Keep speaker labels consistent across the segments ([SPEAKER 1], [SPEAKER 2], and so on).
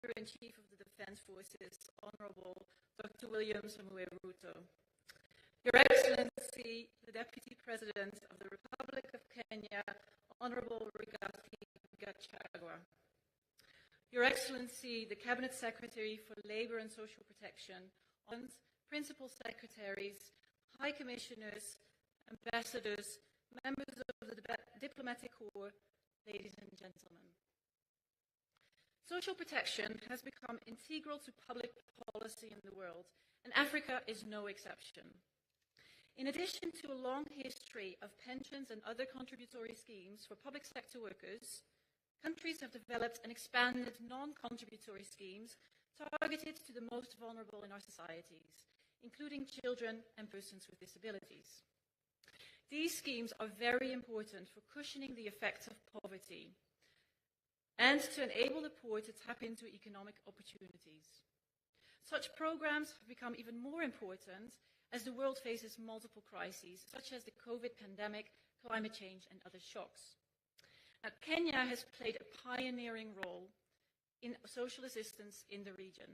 [SPEAKER 1] Commander-in-Chief of the Defense Forces, Honorable Dr. William Samuel Ruto. Your Excellency, the Deputy President of the Republic of Kenya, Honorable Gachagua. Your Excellency, the Cabinet Secretary for Labour and Social Protection, Principal Secretaries, High Commissioners, Ambassadors, members of the Diplomatic Corps, ladies and gentlemen. Social protection has become integral to public policy in the world, and Africa is no exception. In addition to a long history of pensions and other contributory schemes for public sector workers, countries have developed and expanded non-contributory schemes targeted to the most vulnerable in our societies, including children and persons with disabilities. These schemes are very important for cushioning the effects of poverty and to enable the poor to tap into economic opportunities. Such programs have become even more important as the world faces multiple crises, such as the COVID pandemic, climate change, and other shocks. Now, Kenya has played a pioneering role in social assistance in the region.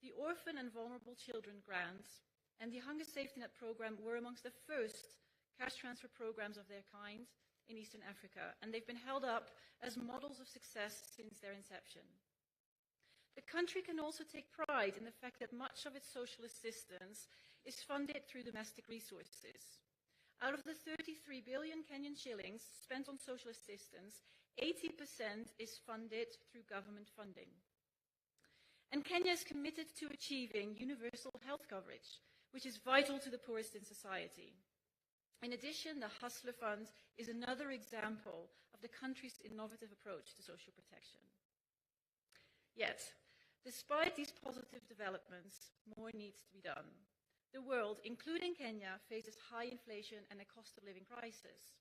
[SPEAKER 1] The Orphan and Vulnerable Children Grants and the Hunger Safety Net program were amongst the first cash transfer programs of their kind in Eastern Africa, and they've been held up as models of success since their inception. The country can also take pride in the fact that much of its social assistance is funded through domestic resources. Out of the 33 billion Kenyan shillings spent on social assistance, 80% is funded through government funding. And Kenya is committed to achieving universal health coverage, which is vital to the poorest in society. In addition, the Hustler Fund is another example of the country's innovative approach to social protection. Yet, despite these positive developments, more needs to be done. The world, including Kenya, faces high inflation and a cost of living crisis.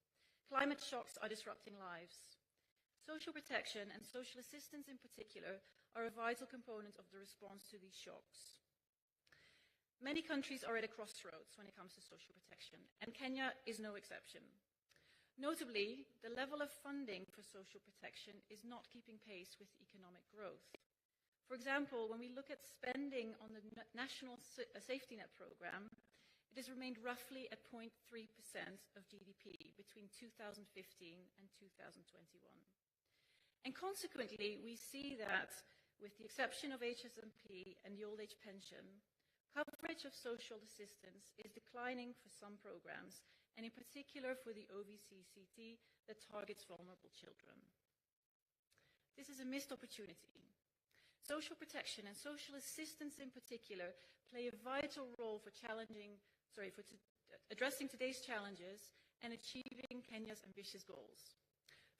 [SPEAKER 1] Climate shocks are disrupting lives. Social protection and social assistance in particular are a vital component of the response to these shocks. Many countries are at a crossroads when it comes to social protection, and Kenya is no exception. Notably, the level of funding for social protection is not keeping pace with economic growth. For example, when we look at spending on the National Safety Net program, it has remained roughly at 0.3% of GDP between 2015 and 2021. And consequently, we see that, with the exception of HSMP and the old age pension, coverage of social assistance is declining for some programs, and in particular for the OVCCT that targets vulnerable children. This is a missed opportunity. Social protection and social assistance in particular play a vital role for addressing today's challenges and achieving Kenya's ambitious goals.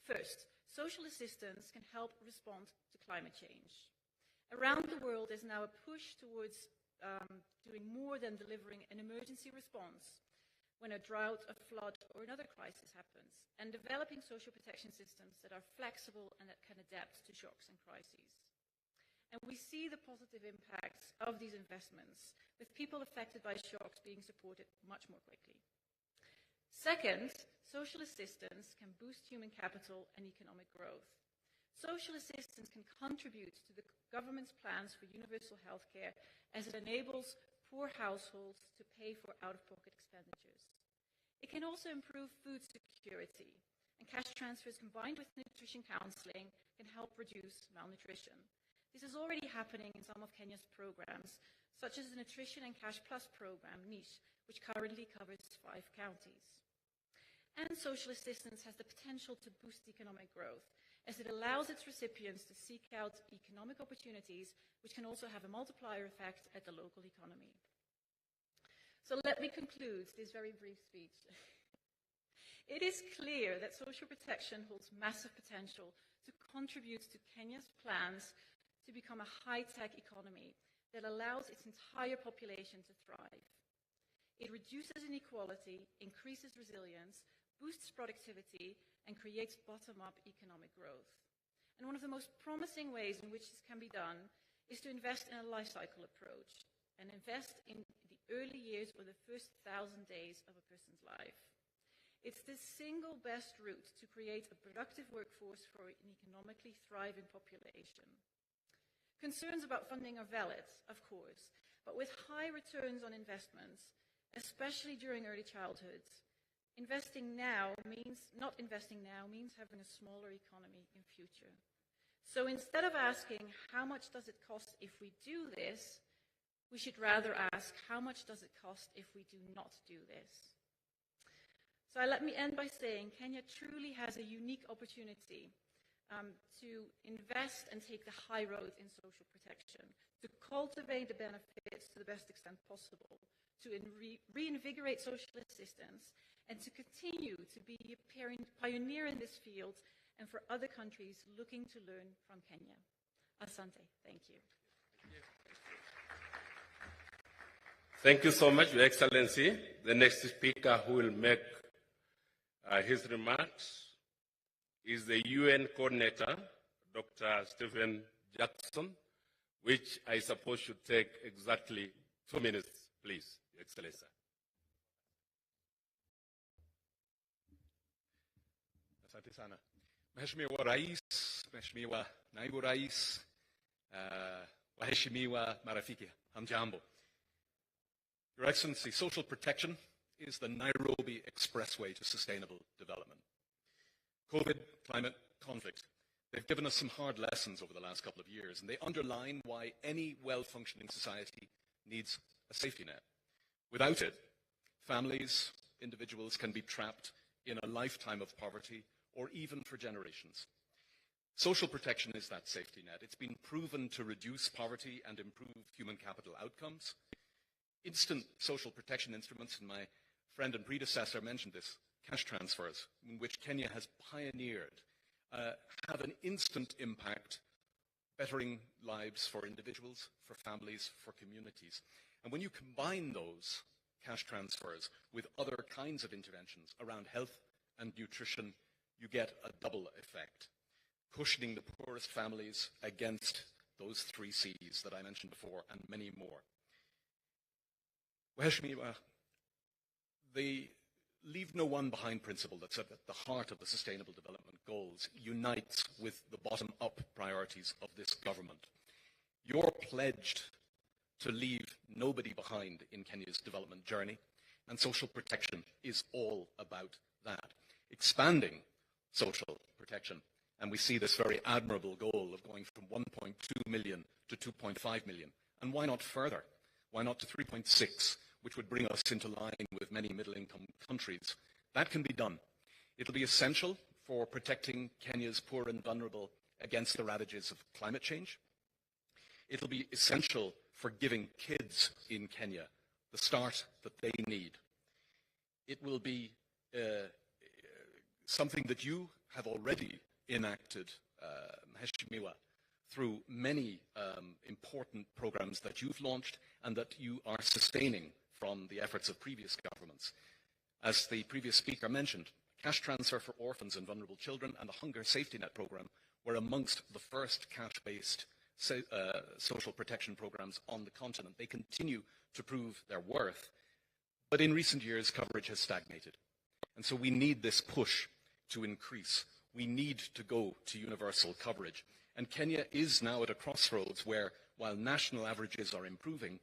[SPEAKER 1] First, social assistance can help respond to climate change. Around the world, there's now a push towards doing more than delivering an emergency response when a drought, a flood, or another crisis happens, and developing social protection systems that are flexible and that can adapt to shocks and crises. And we see the positive impacts of these investments, with people affected by shocks being supported much more quickly. Second, social assistance can boost human capital and economic growth. Social assistance can contribute to the government's plans for universal health care as it enables poor households to pay for out-of-pocket expenditures. It can also improve food security, and cash transfers combined with nutrition counseling can help reduce malnutrition. This is already happening in some of Kenya's programs, such as the Nutrition and Cash Plus program, NICE, which currently covers 5 counties. And social assistance has the potential to boost economic growth, as it allows its recipients to seek out economic opportunities, which can also have a multiplier effect at the local economy. So let me conclude this very brief speech. It is clear that social protection holds massive potential to contribute to Kenya's plans to become a high-tech economy that allows its entire population to thrive. It reduces inequality, increases resilience, boosts productivity, and creates bottom-up economic growth. And one of the most promising ways in which this can be done is to invest in a life cycle approach and invest in the early years or the first 1,000 days of a person's life. It's the single best route to create a productive workforce for an economically thriving population. Concerns about funding are valid, of course, but with high returns on investments, especially during early childhood, not investing now means having a smaller economy in future. So instead of asking, how much does it cost if we do this, we should rather ask, how much does it cost if we do not do this? So let me end by saying Kenya truly has a unique opportunity to invest and take the high road in social protection, to cultivate the benefits to the best extent possible, to reinvigorate social assistance, and to continue to be a pioneer in this field and for other countries looking to learn from Kenya. Asante. Thank you.
[SPEAKER 2] Thank you so much, Your Excellency. The next speaker who will make his remarks is the UN coordinator, Dr. Stephen Jackson, which I suppose should take exactly 2 minutes, please, Your Excellency.
[SPEAKER 3] Asante sana. Mheshimiwa Rais, Mheshimiwa Naibu Rais, waheshimiwa marafiki, hamjambo. Your Excellency, social protection is the Nairobi expressway to sustainable development. COVID, climate, conflict, they've given us some hard lessons over the last couple of years, and they underline why any well-functioning society needs a safety net. Without it, families, individuals can be trapped in a lifetime of poverty, or even for generations. Social protection is that safety net. It's been proven to reduce poverty and improve human capital outcomes. Instant social protection instruments, and my friend and predecessor mentioned this, cash transfers, in which Kenya has pioneered, have an instant impact, bettering lives for individuals, for families, for communities. And when you combine those cash transfers with other kinds of interventions around health and nutrition, you get a double effect, cushioning the poorest families against those 3 C's that I mentioned before, and many more. Waheshimiwa, the Leave No One Behind principle that's at the heart of the Sustainable Development Goals unites with the bottom-up priorities of this government. You're pledged to leave nobody behind in Kenya's development journey, and social protection is all about that. Expanding social protection, and we see this very admirable goal of going from 1.2 million to 2.5 million. And why not further? Why not to 3.6, which would bring us into line with many middle-income countries? That can be done. It'll be essential for protecting Kenya's poor and vulnerable against the ravages of climate change. It'll be essential for giving kids in Kenya the start that they need. It will be something that you have already enacted, Mheshimiwa, through many important programs that you've launched and that you are sustaining from the efforts of previous governments. As the previous speaker mentioned, cash transfer for orphans and vulnerable children and the Hunger Safety Net program were amongst the first cash-based social protection programs on the continent. They continue to prove their worth, but in recent years, coverage has stagnated. And so we need this push to increase. We need to go to universal coverage. And Kenya is now at a crossroads where, while national averages are improving,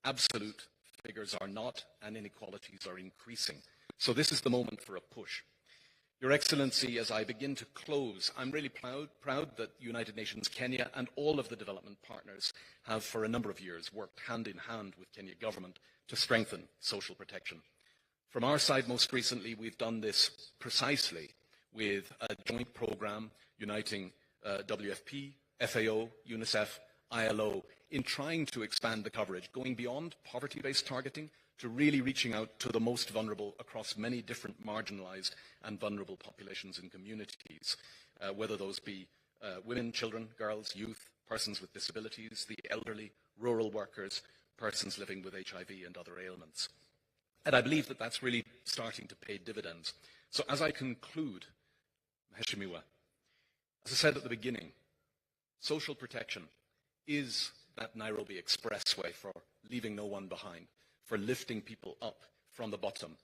[SPEAKER 3] absolute figures are not, and inequalities are increasing. So this is the moment for a push. Your Excellency, as I begin to close, I'm really proud that United Nations Kenya and all of the development partners have for a number of years worked hand in hand with Kenya government to strengthen social protection. From our side, most recently, we've done this precisely with a joint program uniting WFP, FAO, UNICEF, ILO, in trying to expand the coverage, going beyond poverty-based targeting to really reaching out to the most vulnerable across many different marginalized and vulnerable populations and communities, whether those be women, children, girls, youth, persons with disabilities, the elderly, rural workers, persons living with HIV and other ailments. And I believe that that's really starting to pay dividends. So as I conclude, Mheshimiwa, as I said at the beginning, social protection is that Nairobi expressway for leaving no one behind, for lifting people up from the bottom,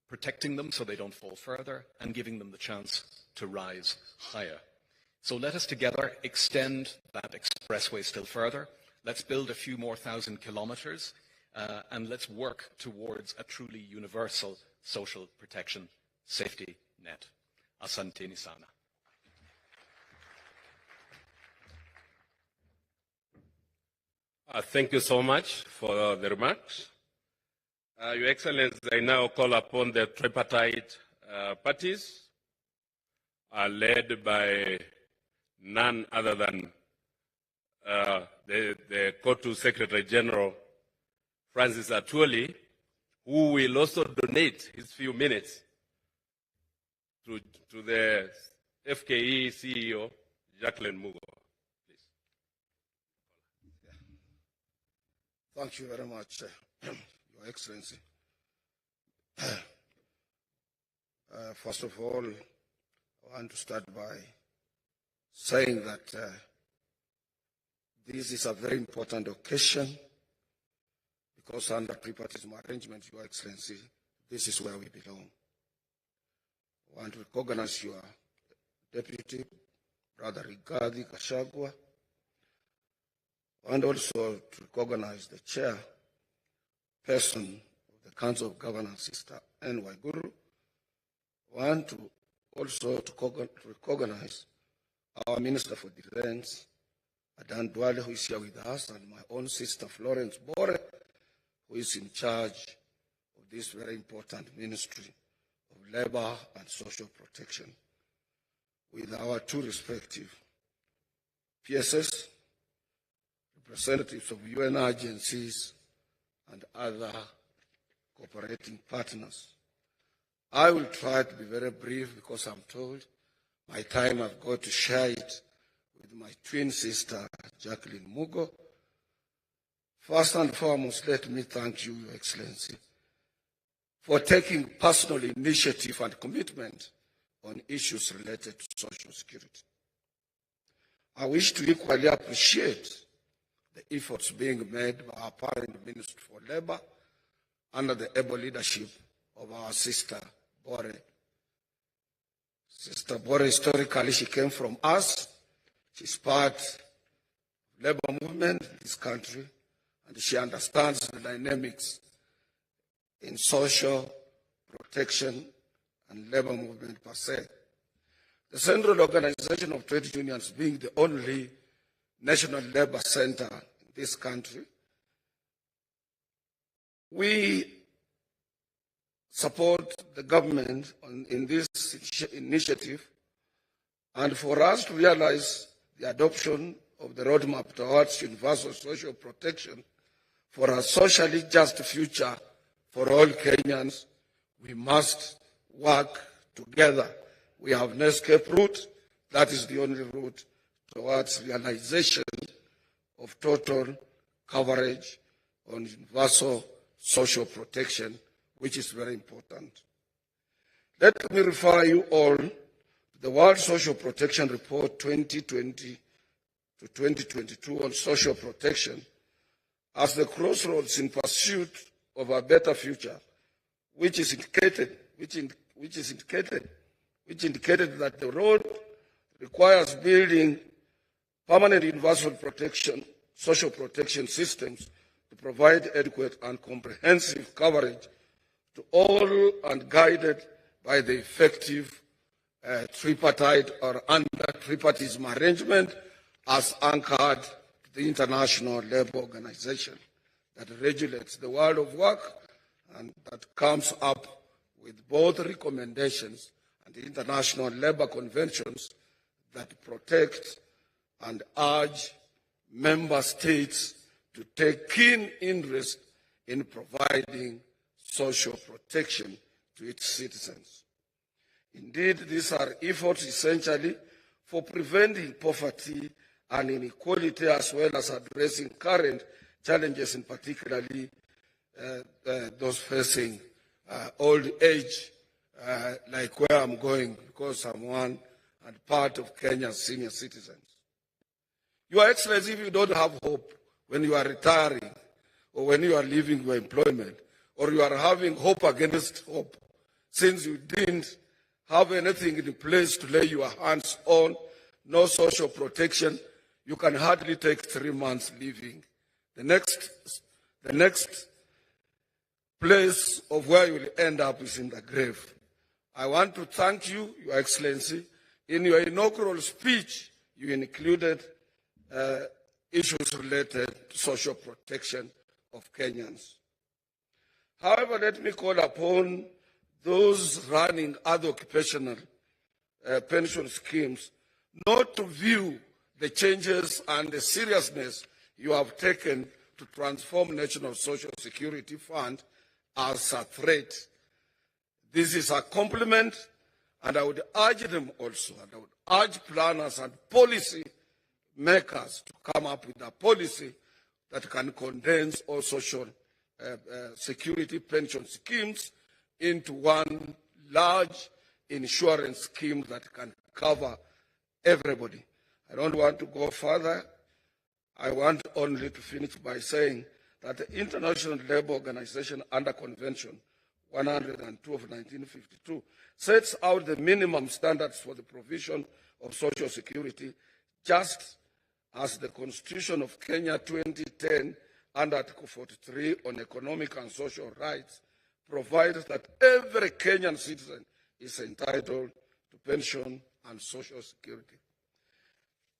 [SPEAKER 3] protecting them so they don't fall further, and giving them the chance to rise higher. So let us together extend that expressway still further. Let's build a few more thousand kilometers, and let's work towards a truly universal social protection safety net. Asante sana.
[SPEAKER 2] Thank you so much for the remarks. Your Excellency, I now call upon the tripartite parties, led by none other than the COTU Secretary General, Francis Atwoli, who will also donate his few minutes to the FKE CEO, Jacqueline Mugo. Please.
[SPEAKER 4] Thank you very much, Your Excellency. First of all, I want to start by saying that this is a very important occasion because under tripartism arrangement, Your Excellency, this is where we belong. I want to recognize your Deputy, Brother Rigathi Gachagua, and also to recognize the chairperson of the Council of Governors, Sister N.Y. Guru. I want to also to recognize our Minister for Defense, Adan Duale, who is here with us, and my own sister, Florence Bore, who is in charge of this very important ministry of labor and social protection, with our two respective PSS, representatives of UN agencies, and other cooperating partners. I will try to be very brief because I'm told my time I've got to share it with my twin sister, Jacqueline Mugo. First and foremost, let me thank you, Your Excellency, for taking personal initiative and commitment on issues related to social security. I wish to equally appreciate the efforts being made by our parent Minister for Labor under the able leadership of our sister Bore. Sister Bore, historically, she came from us. She's part of the labor movement in this country, and she understands the dynamics in social protection and labor movement per se. The Central Organization of Trade Unions, being the only national labor center in this country, we support the government in this initiative, and for us to realize the adoption of the roadmap towards universal social protection for a socially just future for all Kenyans, we must work together. We have no escape route. That is the only route towards realization of total coverage on universal social protection, which is very important. Let me refer you all to the World Social Protection Report 2020 to 2022 on social protection as the crossroads in pursuit of a better future, which indicated that the road requires building permanent universal protection, social protection systems to provide adequate and comprehensive coverage to all and guided by the effective tripartite or under-tripartism arrangement as anchored to the International Labour Organization that regulates the world of work and that comes up with both recommendations and the international labour conventions that protect and urge member states to take keen interest in providing social protection to its citizens. Indeed, these are efforts essentially for preventing poverty and inequality, as well as addressing current challenges, in particularly those facing old age, like where I'm going, because I'm one and part of Kenya's senior citizens. Your Excellency, if you don't have hope when you are retiring, or when you are leaving your employment, or you are having hope against hope, since you didn't have anything in place to lay your hands on no social protection, you can hardly take 3 months living. The next place of where you will end up is in the grave. I want to thank you, Your Excellency. In your inaugural speech, you included issues related to social protection of Kenyans. However, let me call upon those running other occupational pension schemes not to view the changes and the seriousness you have taken to transform National Social Security Fund as a threat. This is a compliment, and I would urge them also, and I would urge planners and policy makers to come up with a policy that can condense all social security pension schemes into one large insurance scheme that can cover everybody. I don't want to go further. I want only to finish by saying that the International Labour Organization under Convention 102 of 1952 sets out the minimum standards for the provision of social security, just as the Constitution of Kenya 2010 and Article 43 on economic and social rights provides that every Kenyan citizen is entitled to pension and social security.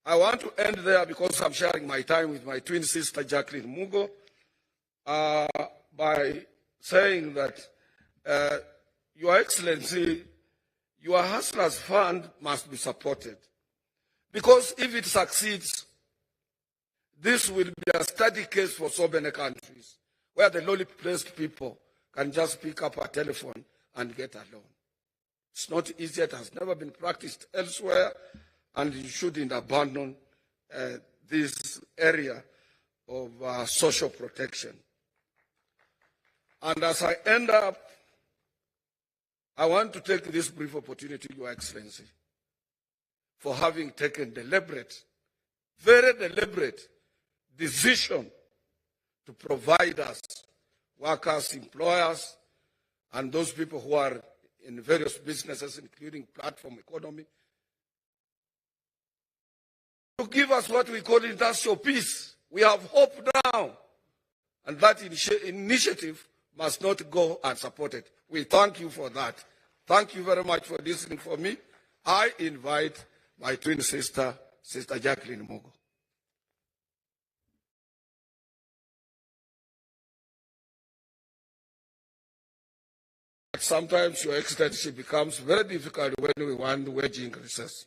[SPEAKER 4] I want to end there because I'm sharing my time with my twin sister, Jacqueline Mugo, by saying that, Your Excellency, your Hustlers Fund must be supported. Because if it succeeds, this will be a study case for so many countries, where the lowly placed people can just pick up a telephone and get a loan. It's not easy, it has never been practiced elsewhere, and you shouldn't abandon this area of social protection. And as I end up, I want to take this brief opportunity, Your Excellency, for having taken deliberate, very deliberate decision to provide us, workers, employers, and those people who are in various businesses, including platform economy, to give us what we call industrial peace. We have hope now, and that initiative must not go unsupported. We thank you for that. Thank you very much for listening for me. I invite my twin sister, Sister Jacqueline Mugo. Sometimes, Your Excellency, becomes very difficult when we want wage increases.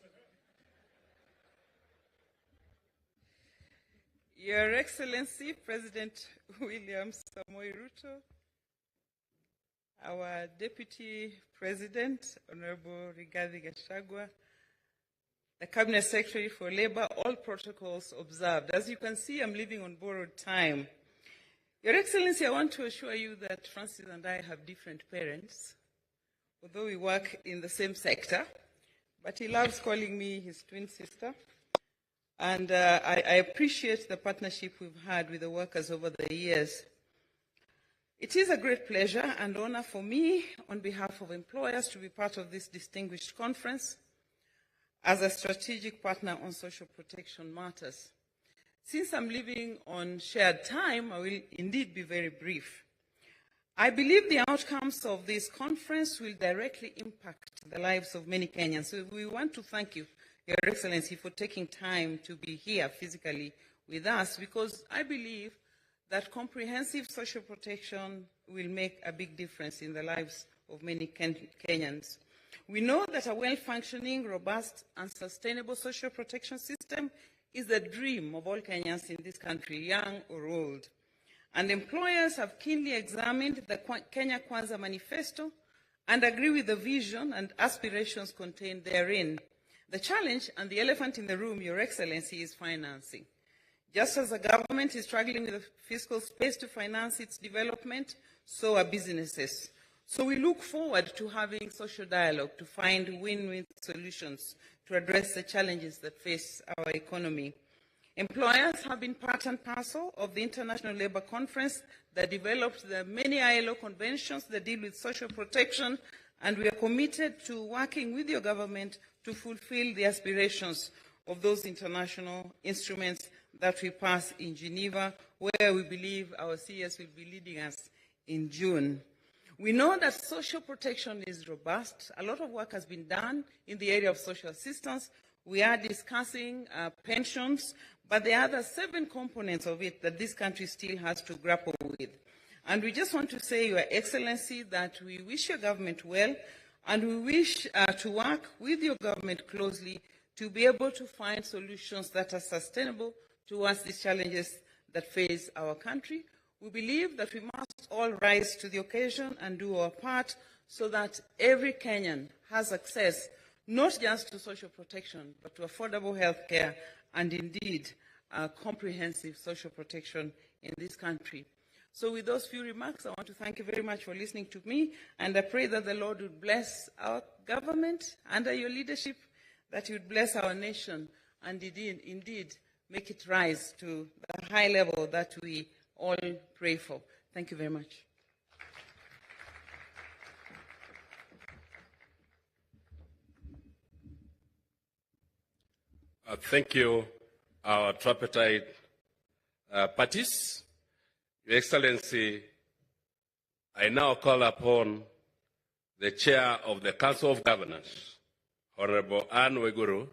[SPEAKER 5] Your Excellency, President William Samoei Ruto, our Deputy President, Honorable Rigathi Gachagua, the Cabinet Secretary for Labor, all protocols observed. As you can see, I'm living on borrowed time. Your Excellency, I want to assure you that Francis and I have different parents, although we work in the same sector, but he loves calling me his twin sister. And I appreciate the partnership we've had with the workers over the years. It is a great pleasure and honor for me, on behalf of employers, to be part of this distinguished conference as a strategic partner on social protection matters. Since I'm living on shared time, I will indeed be very brief. I believe the outcomes of this conference will directly impact the lives of many Kenyans. So we want to thank you, Your Excellency, for taking time to be here physically with us, because I believe that comprehensive social protection will make a big difference in the lives of many Kenyans. We know that a well-functioning, robust, and sustainable social protection system is the dream of all Kenyans in this country, young or old. And employers have keenly examined the Kenya Kwanza Manifesto and agree with the vision and aspirations contained therein. The challenge and the elephant in the room, Your Excellency, is financing. Just as the government is struggling with the fiscal space to finance its development, so are businesses. So we look forward to having social dialogue to find win-win solutions to address the challenges that face our economy. Employers have been part and parcel of the International Labour Conference that developed the many ILO conventions that deal with social protection, and we are committed to working with your government to fulfill the aspirations of those international instruments that we pass in Geneva, where we believe our CS will be leading us in June. We know that social protection is robust. A lot of work has been done in the area of social assistance. We are discussing pensions, but there are other 7 components of it that this country still has to grapple with. And we just want to say, Your Excellency, that we wish your government well, and we wish to work with your government closely to be able to find solutions that are sustainable towards these challenges that face our country. We believe that we must all rise to the occasion and do our part so that every Kenyan has access not just to social protection, but to affordable health care and indeed comprehensive social protection in this country. So with those few remarks, I want to thank you very much for listening to me, and I pray that the Lord would bless our government under your leadership, that you would bless our nation, and indeed make it rise to the high level that we all pray for. Thank you very much.
[SPEAKER 2] Thank you, our tripartite parties. Your Excellency, I now call upon the Chair of the Council of Governors, Honorable Anne Weguru,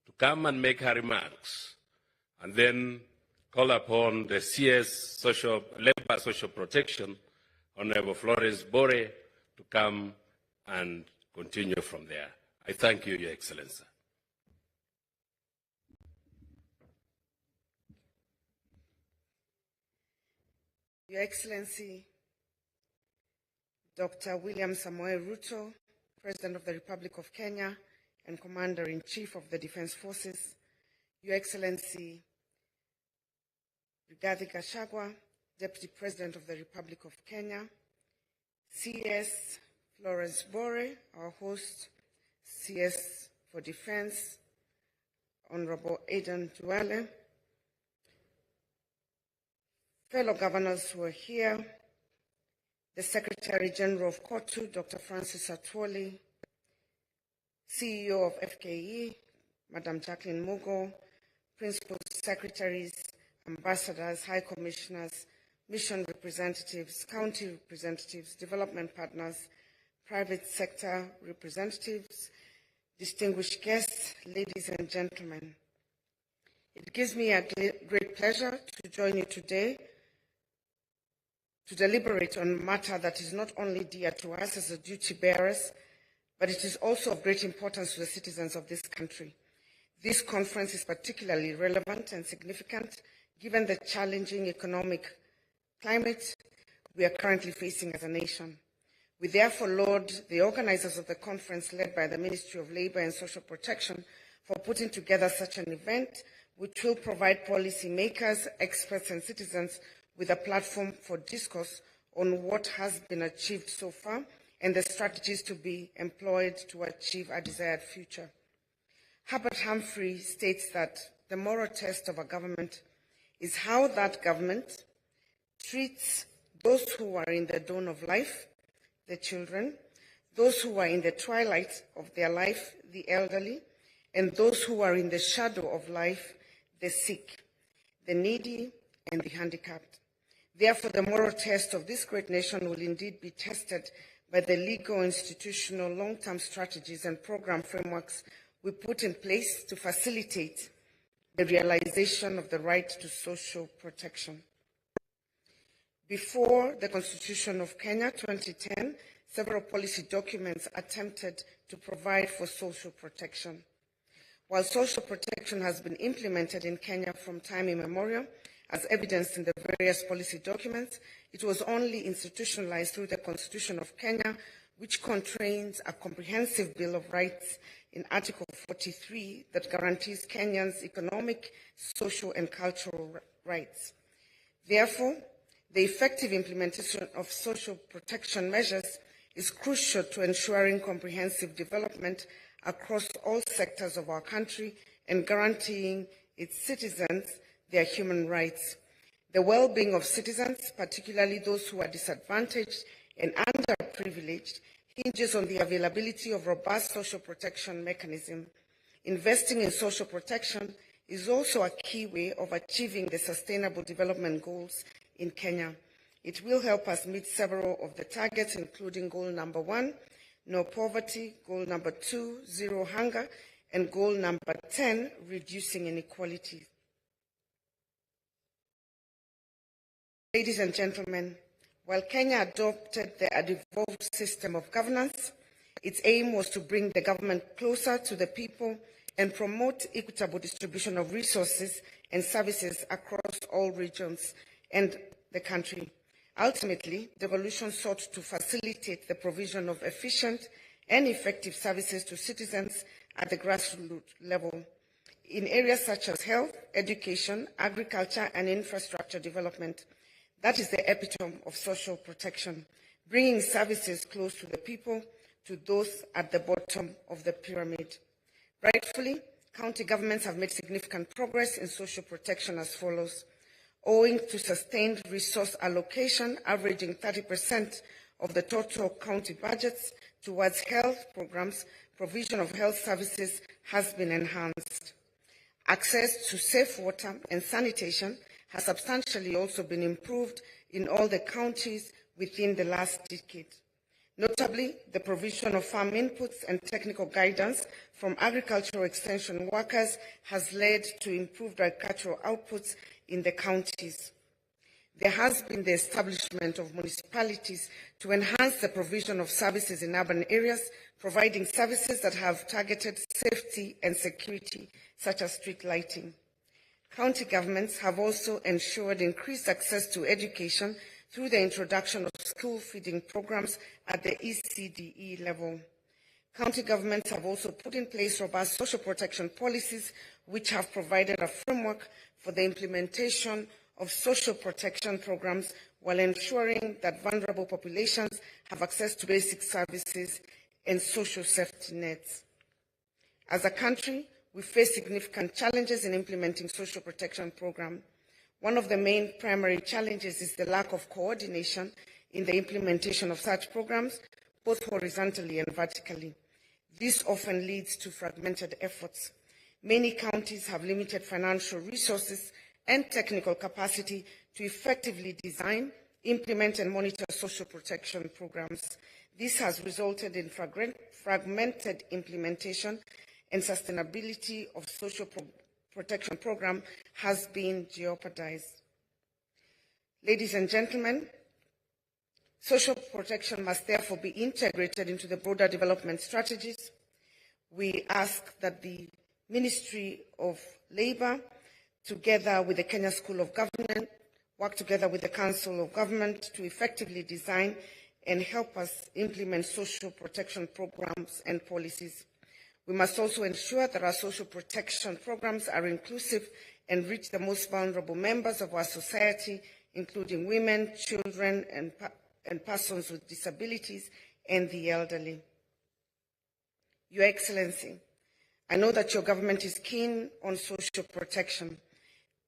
[SPEAKER 2] to come and make her remarks, and then call upon the CS Labor Social Protection, Honorable Florence Bore, to come and continue from there. I thank you, Your Excellency.
[SPEAKER 6] Your Excellency, Dr. William Samoei Ruto, President of the Republic of Kenya and Commander-in-Chief of the Defense Forces, Your Excellency, Rigathi Gachagua, Deputy President of the Republic of Kenya, CS Florence Bore, our host, CS for Defense, Honorable Aidan Duale, fellow governors who are here, the Secretary General of KOTU, Dr. Francis Atwoli, CEO of FKE, Madam Jacqueline Mugo, Principal Secretaries, Ambassadors, High Commissioners, Mission Representatives, County Representatives, Development Partners, Private Sector Representatives, distinguished guests, ladies and gentlemen. It gives me a great pleasure to join you today to deliberate on a matter that is not only dear to us as duty bearers, but it is also of great importance to the citizens of this country. This conference is particularly relevant and significant given the challenging economic climate we are currently facing as a nation. We therefore laud the organizers of the conference, led by the Ministry of Labor and Social Protection, for putting together such an event, which will provide policymakers, experts, and citizens with a platform for discourse on what has been achieved so far and the strategies to be employed to achieve a desired future. Herbert Humphrey states that the moral test of a government is how that government treats those who are in the dawn of life, the children, those who are in the twilight of their life, the elderly, and those who are in the shadow of life, the sick, the needy, and the handicapped. Therefore, the moral test of this great nation will indeed be tested by the legal, institutional, long-term strategies and program frameworks we put in place to facilitate the realization of the right to social protection. Before the Constitution of Kenya 2010, several policy documents attempted to provide for social protection. While social protection has been implemented in Kenya from time immemorial, as evidenced in the various policy documents, it was only institutionalized through the Constitution of Kenya, which contains a comprehensive Bill of Rights in Article 43 that guarantees Kenyans' economic, social, and cultural rights. Therefore, the effective implementation of social protection measures is crucial to ensuring comprehensive development across all sectors of our country and guaranteeing its citizens their human rights. The well-being of citizens, particularly those who are disadvantaged and underprivileged, hinges on the availability of robust social protection mechanisms. investing in social protection is also a key way of achieving the Sustainable Development Goals in Kenya. It will help us meet several of the targets, including goal number 1, no poverty, goal number 2, zero hunger, and goal number 10, reducing inequality. Ladies and gentlemen, while Kenya adopted the devolved system of governance, its aim was to bring the government closer to the people and promote equitable distribution of resources and services across all regions and the country. Ultimately, devolution sought to facilitate the provision of efficient and effective services to citizens at the grassroots level in areas such as health, education, agriculture, and infrastructure development. That is the epitome of social protection, bringing services close to the people, to those at the bottom of the pyramid. Rightfully, county governments have made significant progress in social protection as follows. Owing to sustained resource allocation, averaging 30% of the total county budgets towards health programs, provision of health services has been enhanced. Access to safe water and sanitation has substantially also been improved in all the counties within the last decade. Notably, the provision of farm inputs and technical guidance from agricultural extension workers has led to improved agricultural outputs in the counties. There has been the establishment of municipalities to enhance the provision of services in urban areas, providing services that have targeted safety and security, such as street lighting. County governments have also ensured increased access to education through the introduction of school feeding programs at the ECDE level. County governments have also put in place robust social protection policies, which have provided a framework for the implementation of social protection programs while ensuring that vulnerable populations have access to basic services and social safety nets. As a country, we face significant challenges in implementing social protection programs. One of the main primary challenges is the lack of coordination in the implementation of such programs, both horizontally and vertically. This often leads to fragmented efforts. Many counties have limited financial resources and technical capacity to effectively design, implement, and monitor social protection programs. This has resulted in fragmented implementation, and sustainability of social protection program has been jeopardized. Ladies and gentlemen, social protection must therefore be integrated into the broader development strategies. We ask that the Ministry of Labour, together with the Kenya School of Government, work together with the Council of Government to effectively design and help us implement social protection programs and policies. We must also ensure that our social protection programs are inclusive and reach the most vulnerable members of our society, including women, children, and persons with disabilities, and the elderly. Your Excellency, I know that your government is keen on social protection.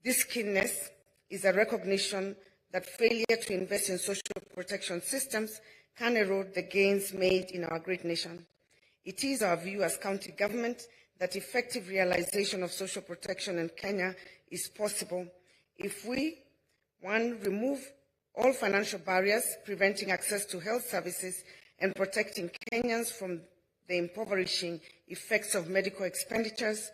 [SPEAKER 6] This keenness is a recognition that failure to invest in social protection systems can erode the gains made in our great nation. It is our view as county government that effective realization of social protection in Kenya is possible if we, 1, remove all financial barriers preventing access to health services and protecting Kenyans from the impoverishing effects of medical expenditures,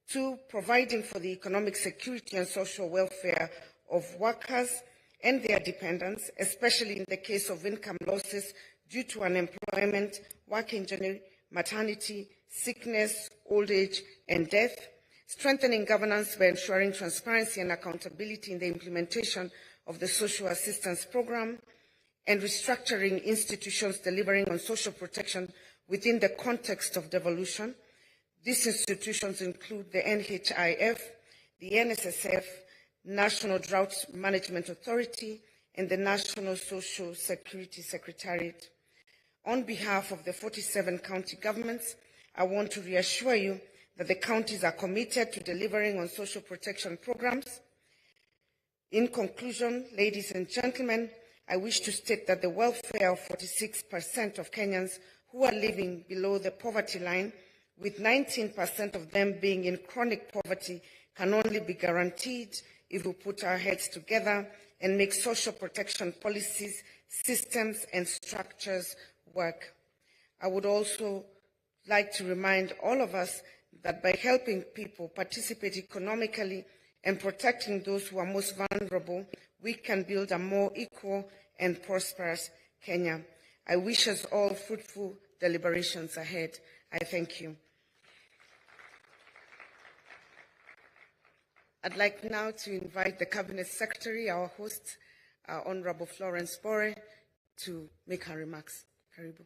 [SPEAKER 6] 2, providing for the economic security and social welfare of workers and their dependents, especially in the case of income losses due to unemployment, work injury, maternity, sickness, old age, and death, strengthening governance by ensuring transparency and accountability in the implementation of the social assistance program, and restructuring institutions delivering on social protection within the context of devolution. These institutions include the NHIF, the NSSF, National Drought Management Authority, and the National Social Security Secretariat. On behalf of the 47 county governments, I want to reassure you that the counties are committed to delivering on social protection programs. In conclusion, ladies and gentlemen, I wish to state that the welfare of 46% of Kenyans who are living below the poverty line with 19% of them being in chronic poverty, can only be guaranteed if we put our heads together and make social protection policies, systems, and structures work. I would also like to remind all of us that by helping people participate economically and protecting those who are most vulnerable, we can build a more equal and prosperous Kenya. I wish us all fruitful deliberations ahead. I thank you. I'd like now to invite the Cabinet Secretary, our host, Honorable Florence Bore, to make her remarks. Karibu.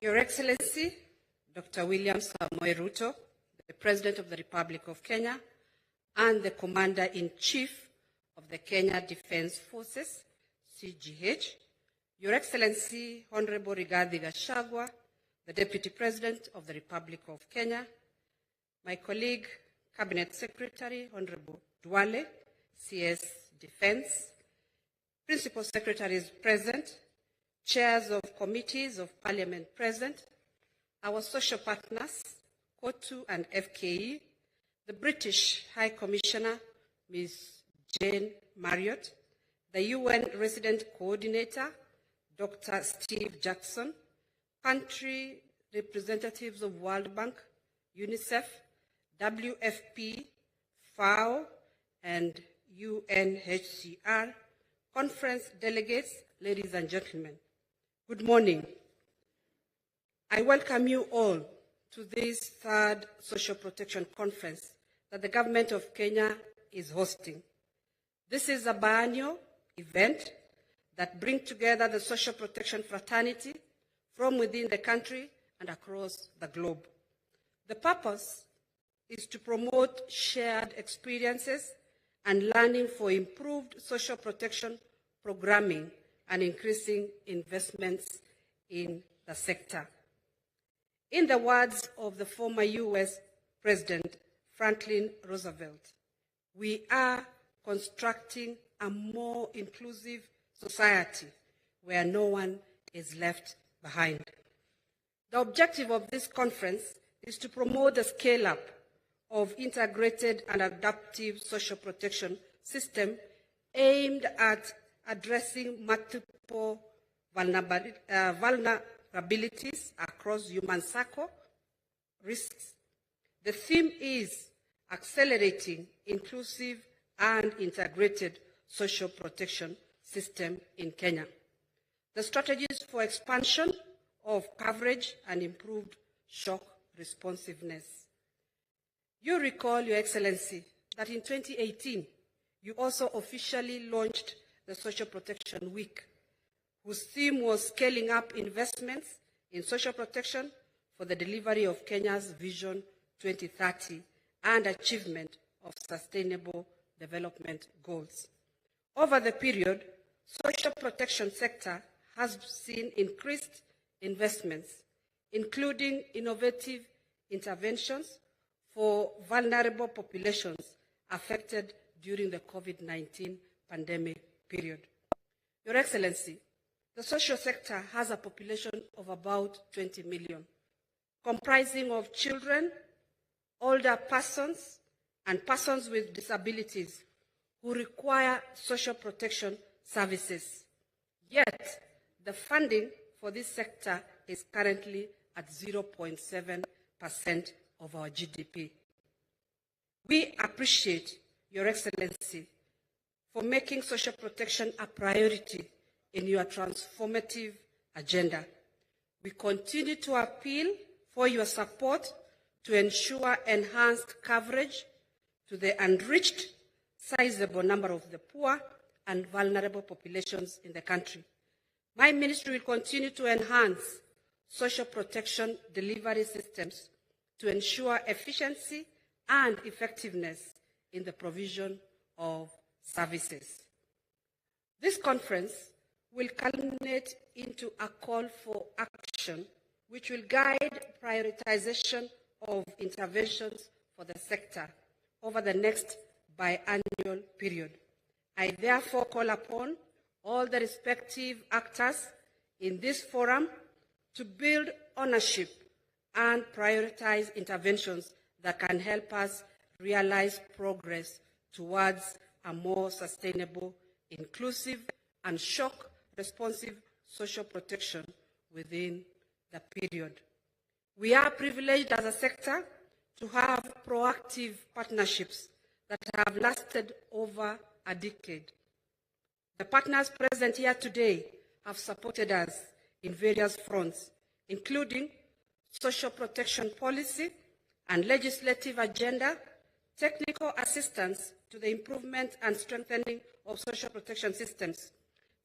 [SPEAKER 7] Your Excellency, Dr. William Samoei Ruto, the President of the Republic of Kenya, and the Commander-in-Chief of the Kenya Defense Forces, CGH, Your Excellency, Honorable Rigathi Gachagua, the Deputy President of the Republic of Kenya, my colleague, Cabinet Secretary, Honorable Duale, CS Defense, Principal Secretaries present, Chairs of Committees of Parliament present, our social partners, COTU and FKE, the British High Commissioner, Ms. Jane Marriott, the UN Resident Coordinator, Dr. Steve Jackson, country representatives of World Bank, UNICEF, WFP, FAO, and UNHCR, conference delegates, ladies and gentlemen, good morning. I welcome you all to this third Social Protection Conference that the Government of Kenya is hosting. This is a biennial event that brings together the social protection fraternity from within the country and across the globe. The purpose is to promote shared experiences and learning for improved social protection programming and increasing investments in the sector. In the words of the former US President Franklin Roosevelt, we are constructing a more inclusive society where no one is left behind. The objective of this conference is to promote the scale-up of integrated and adaptive social protection system aimed at addressing multiple vulnerabilities across human cycle risks. The theme is accelerating inclusive and integrated social protection system in Kenya. The strategies for expansion of coverage and improved shock responsiveness. You recall, Your Excellency, that in 2018, you also officially launched the Social Protection Week, whose theme was scaling up investments in social protection for the delivery of Kenya's Vision 2030 and achievement of sustainable development goals. Over the period, social protection sector has seen increased investments, including innovative interventions for vulnerable populations affected during the COVID-19 pandemic period. Your Excellency, the social sector has a population of about 20 million, comprising of children, older persons, and persons with disabilities who require social protection services. Yet, the funding for this sector is currently at 0.7% of our GDP. We appreciate Your Excellency for making social protection a priority in your transformative agenda. We continue to appeal for your support to ensure enhanced coverage to the unreached, sizable number of the poor and vulnerable populations in the country. My ministry will continue to enhance social protection delivery systems to ensure efficiency and effectiveness in the provision of services. This conference will culminate into a call for action which will guide prioritization of interventions for the sector over the next biannual period. I therefore call upon all the respective actors in this forum to build ownership and prioritize interventions that can help us realize progress towards a more sustainable, inclusive, and shock-responsive social protection within the period. We are privileged as a sector to have proactive partnerships that have lasted over a decade. The partners present here today have supported us in various fronts, including social protection policy and legislative agenda, technical assistance to the improvement and strengthening of social protection systems,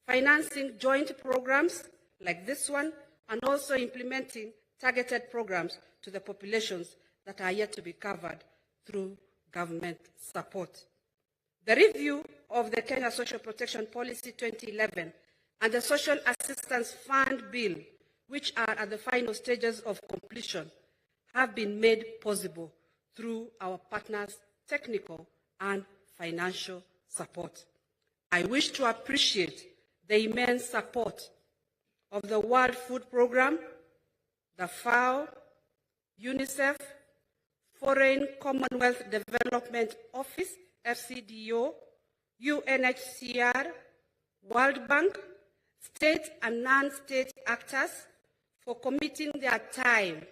[SPEAKER 7] financing joint programs like this one, and also implementing targeted programs to the populations that are yet to be covered through government support. The review of the Kenya Social Protection Policy 2011 and the Social Assistance Fund Bill, which are at the final stages of completion, have been made possible through our partners' technical and financial support. I wish to appreciate the immense support of the World Food Programme, the FAO, UNICEF, Foreign Commonwealth Development Office, FCDO, UNHCR, World Bank, state and non-state actors for committing their time,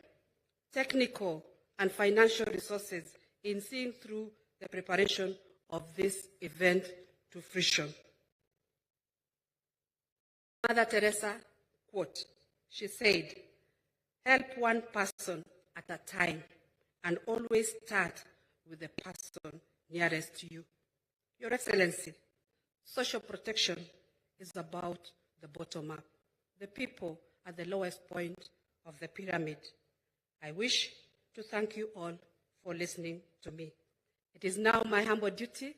[SPEAKER 7] technical and financial resources in seeing through the preparation of this event to fruition. Mother Teresa, quote, she said, "Help one person at a time and always start with the person nearest to you." Your Excellency, social protection is about the bottom up, the people at the lowest point of the pyramid. I wish to thank you all for listening to me. It is now my humble duty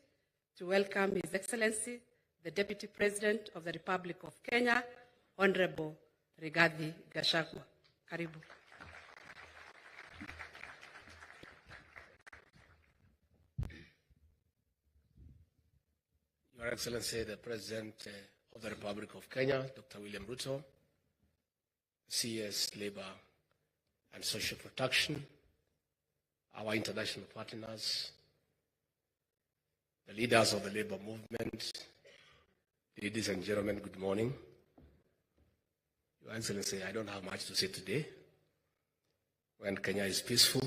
[SPEAKER 7] to welcome His Excellency, the Deputy President of the Republic of Kenya, Honorable Rigathi Gachagua. Karibu.
[SPEAKER 8] Your Excellency, the President of the Republic of Kenya, Dr. William Ruto, CS Labor and Social Protection, our international partners, the leaders of the labor movement, ladies and gentlemen, good morning. Your Excellency, I don't have much to say today. When Kenya is peaceful,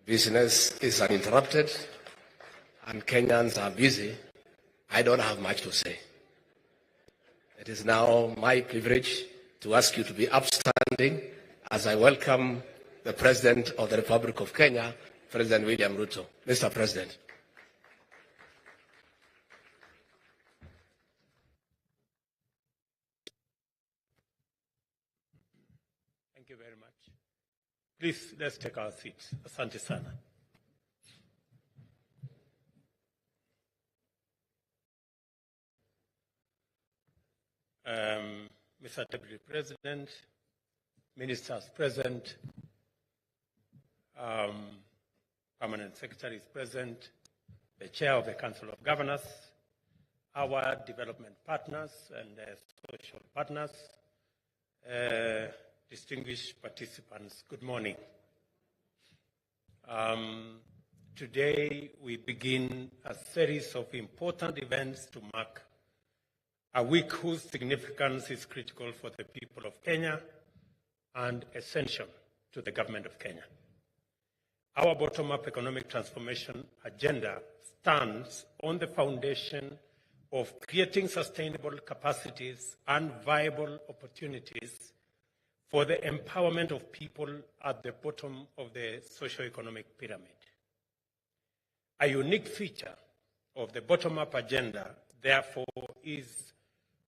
[SPEAKER 8] business is uninterrupted, and Kenyans are busy, I don't have much to say. It is now my privilege to ask you to be upstanding as I welcome the President of the Republic of Kenya, President William Ruto. Mr. President.
[SPEAKER 9] Thank you very much. Please, let's take our seats. Asante sana. Mr. Deputy President, Ministers present, Permanent Secretaries present, the Chair of the Council of Governors, our development partners and social partners, distinguished participants, good morning. Today we begin a series of important events to mark a week whose significance is critical for the people of Kenya and essential to the government of Kenya. Our bottom-up economic transformation agenda stands on the foundation of creating sustainable capacities and viable opportunities for the empowerment of people at the bottom of the socio-economic pyramid. A unique feature of the bottom-up agenda, therefore, is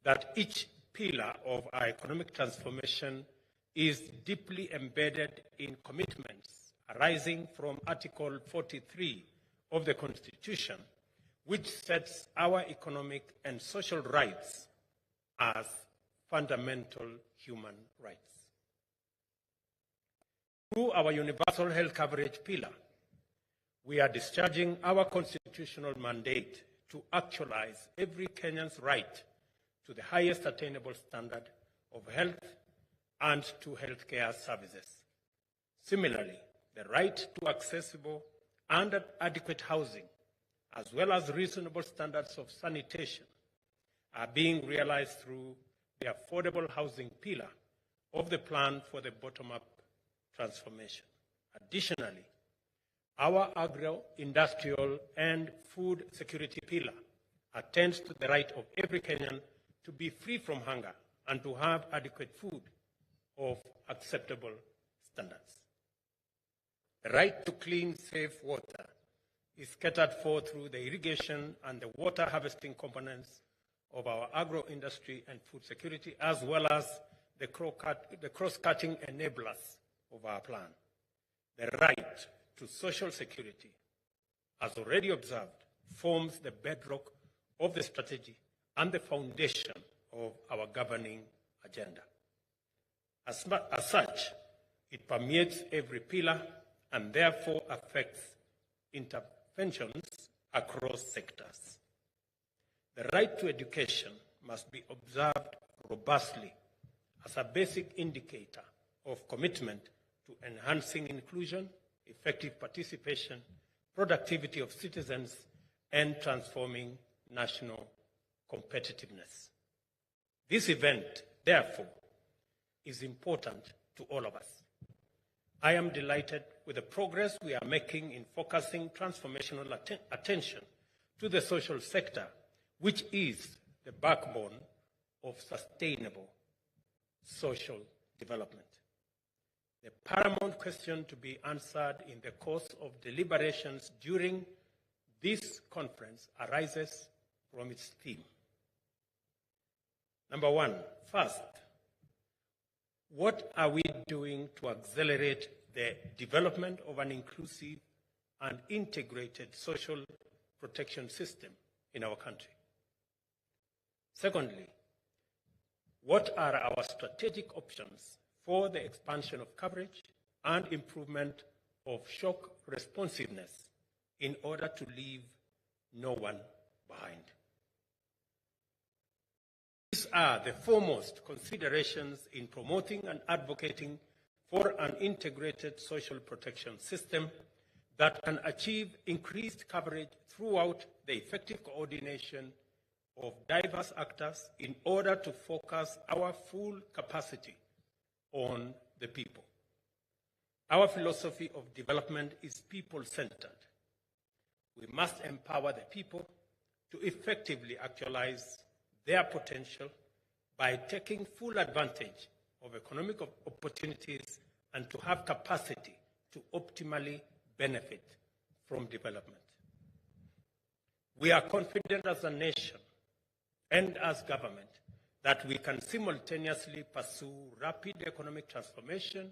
[SPEAKER 9] that each pillar of our economic transformation is deeply embedded in commitments arising from Article 43 of the Constitution, which sets our economic and social rights as fundamental human rights. Through our universal health coverage pillar, we are discharging our constitutional mandate to actualize every Kenyan's right to the highest attainable standard of health and to healthcare services. Similarly, the right to accessible and adequate housing, as well as reasonable standards of sanitation, are being realized through the affordable housing pillar of the plan for the bottom-up transformation. Additionally, our agro-industrial and food security pillar attends to the right of every Kenyan to be free from hunger and to have adequate food of acceptable standards. The right to clean, safe water is catered for through the irrigation and the water harvesting components of our agro-industry and food security, as well as the cross-cutting enablers of our plan. The right to social security, as already observed, forms the bedrock of the strategy and the foundation of our governing agenda. As such, it permeates every pillar and therefore affects interventions across sectors. The right to education must be observed robustly as a basic indicator of commitment to enhancing inclusion, effective participation, productivity of citizens, and transforming national competitiveness. This event, therefore, is important to all of us. I am delighted with the progress we are making in focusing transformational attention to the social sector, which is the backbone of sustainable social development. The paramount question to be answered in the course of deliberations during this conference arises from its theme. Number one, first, what are we doing to accelerate the development of an inclusive and integrated social protection system in our country? Secondly, what are our strategic options for the expansion of coverage and improvement of shock responsiveness in order to leave no one behind? These are the foremost considerations in promoting and advocating for an integrated social protection system that can achieve increased coverage throughout the effective coordination of diverse actors in order to focus our full capacity on the people. Our philosophy of development is people-centered. We must empower the people to effectively actualize their potential by taking full advantage of economic opportunities and to have capacity to optimally benefit from development. We are confident as a nation and as government that we can simultaneously pursue rapid economic transformation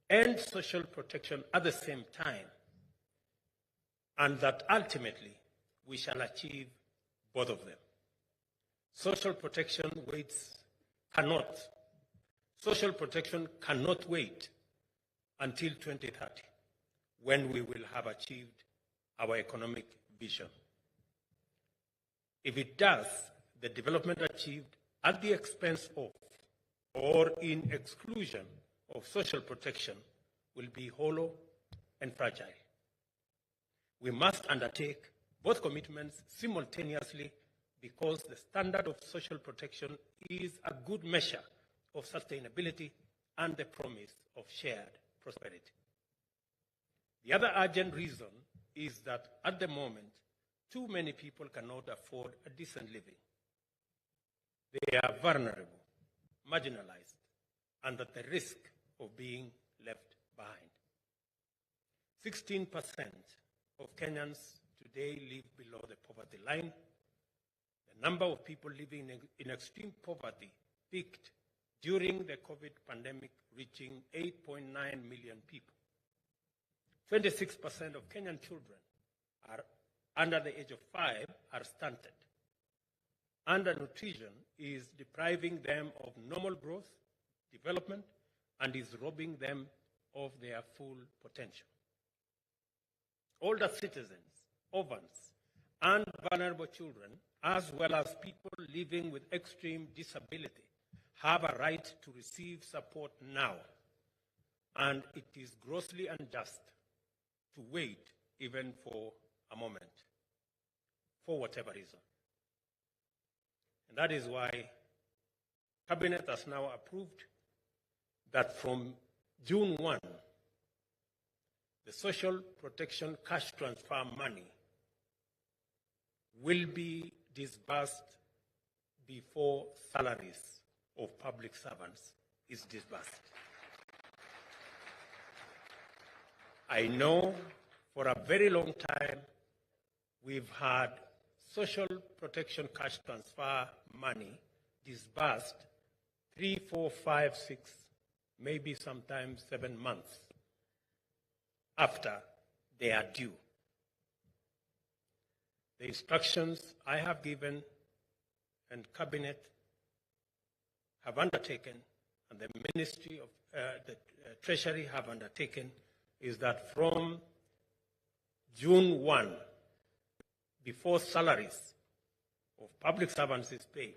[SPEAKER 9] and social protection at the same time, and that ultimately we shall achieve both of them. Social protection cannot wait until 2030, when we will have achieved our economic vision. If it does, the development achieved at the expense of or in exclusion of social protection will be hollow and fragile. We must undertake both commitments simultaneously because the standard of social protection is a good measure of sustainability and the promise of shared prosperity. The other urgent reason is that at the moment, too many people cannot afford a decent living. They are vulnerable, marginalized, and at the risk of being left behind. 16% of Kenyans today live below the poverty line. The number of people living in extreme poverty peaked during the COVID pandemic, reaching 8.9 million people. 26% of Kenyan children are under the age of 5 are stunted. Undernutrition is depriving them of normal growth, development, and is robbing them of their full potential. Older citizens, orphans, and vulnerable children, as well as people living with extreme disability, have a right to receive support now, and it is grossly unjust to wait even for a moment, for whatever reason. And that is why Cabinet has now approved that from June 1, the social protection cash transfer money will be disbursed before salaries of public servants is disbursed. I know for a very long time we've had social protection cash transfer money disbursed 3, 4, 5, 6, maybe sometimes 7 months after they are due. The instructions I have given and Cabinet have undertaken, and the Ministry of the Treasury have undertaken, is that from June 1, before salaries of public servants is paid,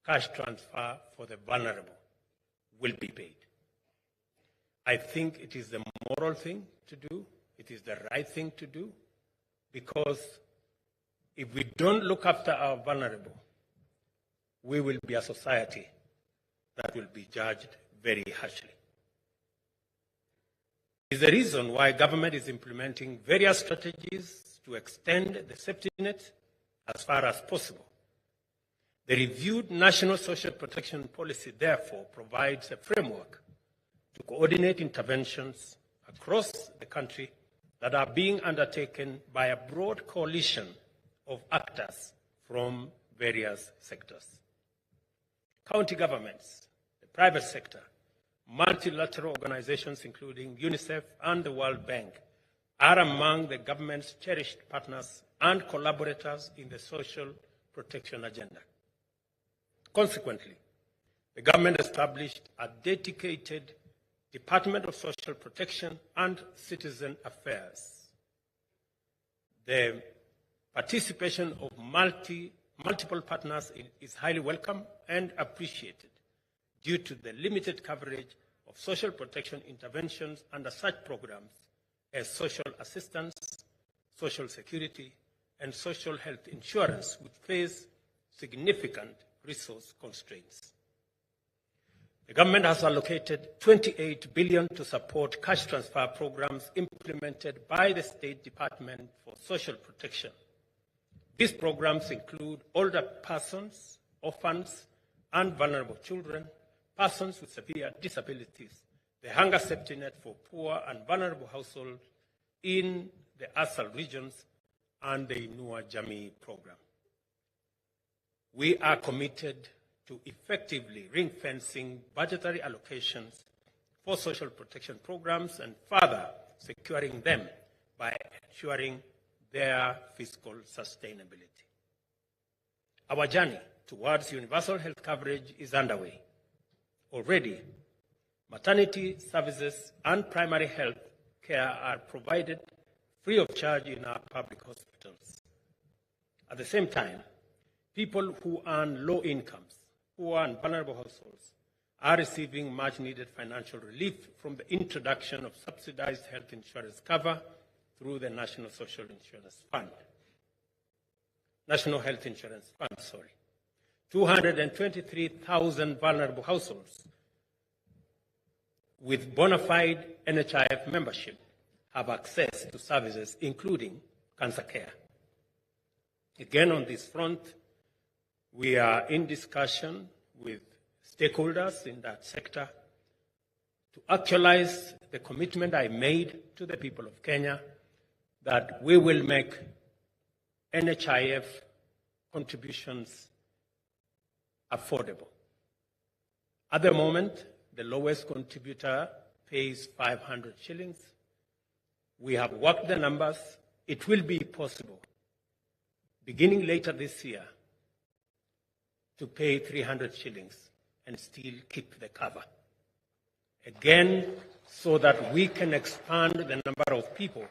[SPEAKER 9] cash transfer for the vulnerable will be paid. I think it is the moral thing to do. It is the right thing to do, because if we don't look after our vulnerable, we will be a society that will be judged very harshly. It is the reason why government is implementing various strategies to extend the safety net as far as possible. The reviewed National Social Protection Policy, therefore, provides a framework to coordinate interventions across the country that are being undertaken by a broad coalition of actors from various sectors. County governments, the private sector, multilateral organizations including UNICEF and the World Bank are among the government's cherished partners and collaborators in the social protection agenda. Consequently, the government established a dedicated Department of Social Protection and Citizen Affairs. The participation of multiple partners is highly welcome and appreciated due to the limited coverage of social protection interventions under such programs as social assistance, social security, and social health insurance, which face significant resource constraints. The government has allocated 28 billion to support cash transfer programs implemented by the State Department for Social Protection. These programs include older persons, orphans, and vulnerable children, persons with severe disabilities, the hunger safety net for poor and vulnerable households in the ASAL regions, and the Inua Jamii program. We are committed to effectively ring-fencing budgetary allocations for social protection programs and further securing them by ensuring their fiscal sustainability. Our journey towards universal health coverage is underway. Already, maternity services and primary health care are provided free of charge in our public hospitals. At the same time, people who earn low incomes, poor and vulnerable households, are receiving much-needed financial relief from the introduction of subsidized health insurance cover through the National Social Insurance Fund. National Health Insurance Fund, 223,000 vulnerable households with bona fide NHIF membership have access to services including cancer care. Again, on this front, we are in discussion with stakeholders in that sector to actualize the commitment I made to the people of Kenya that we will make NHIF contributions affordable. At the moment, the lowest contributor pays 500 shillings. We have worked the numbers. It will be possible, beginning later this year, to pay 300 shillings and still keep the cover. Again, so that we can expand the number of people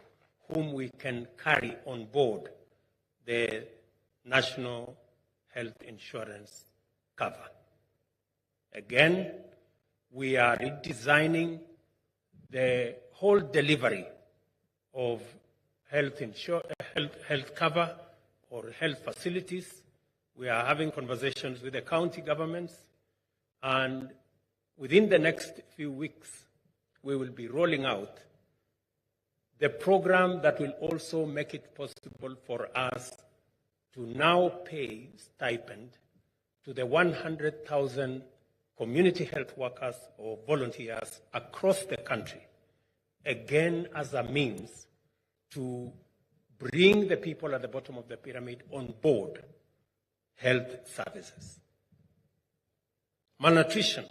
[SPEAKER 9] whom we can carry on board the National Health Insurance cover. Again, we are redesigning the whole delivery of health cover or health facilities. We are having conversations with the county governments, and within the next few weeks, we will be rolling out the program that will also make it possible for us to now pay stipend to the 100,000 community health workers or volunteers across the country, again as a means to bring the people at the bottom of the pyramid on board health services. Malnutrition